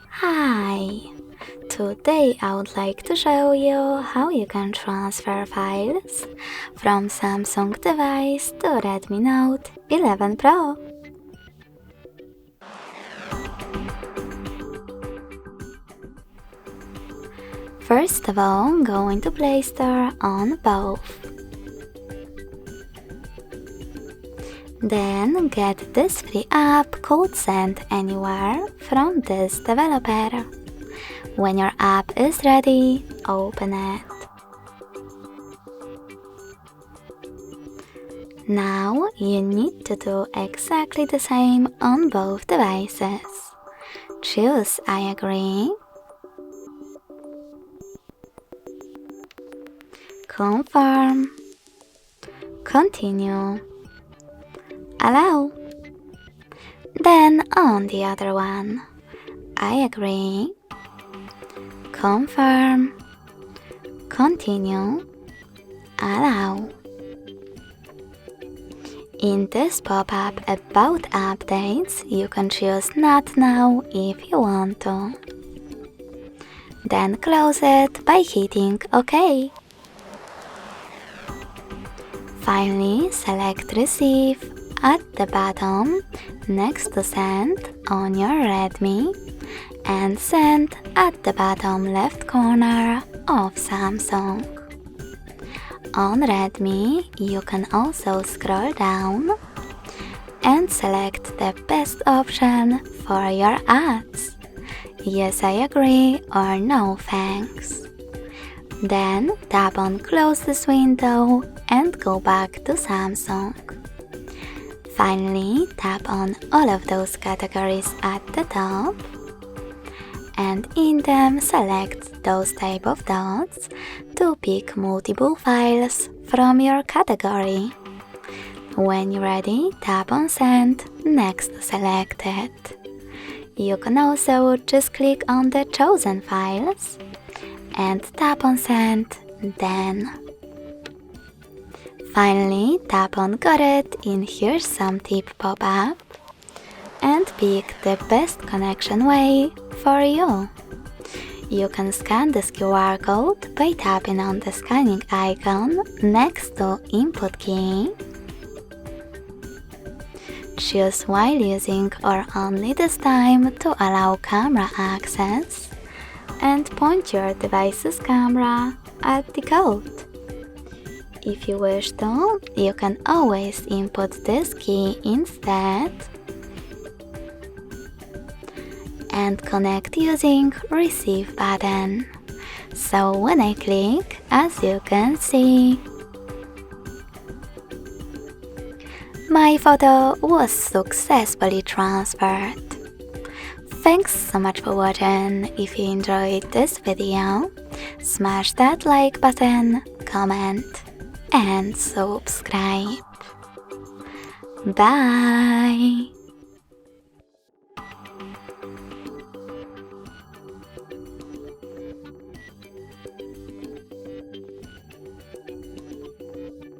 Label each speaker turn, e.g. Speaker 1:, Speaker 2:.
Speaker 1: Hi! Today I would like to show you how you can transfer files from Samsung device to Redmi Note 11 Pro. First of all, go into Play Store on both. Then get this free app called Send Anywhere from this developer. When your app is ready, open it. Now you need to do exactly the same on both devices. Choose I agree, confirm, continue, allow. Then on the other one, I agree, confirm, continue, allow. In this pop-up about updates, you can choose Not Now if you want to. Then close it by hitting OK. Finally, select Receive at the bottom next to Send on your Redmi and Send at the bottom left corner of Samsung. On Redmi, you can also scroll down and select the best option for your ads. Yes, I agree or no thanks. Then tap on Close this window and go back to Samsung. Finally, tap on all of those categories at the top and in them select those type of dots to pick multiple files from your category. When you're ready, tap on Send next to Selected. You can also just click on the chosen files and tap on Send then. Finally, tap on Got it in Here's Some Tip pop-up and pick the best connection way for you. You can scan this QR code by tapping on the scanning icon next to Input key. Choose while using or only this time to allow camera access and point your device's camera at the code. If you wish to, you can always input this key instead and connect using Receive button. So when I click, as you can see, my photo was successfully transferred. Thanks so much for watching. If you enjoyed this video, smash that like button, comment and subscribe. Bye!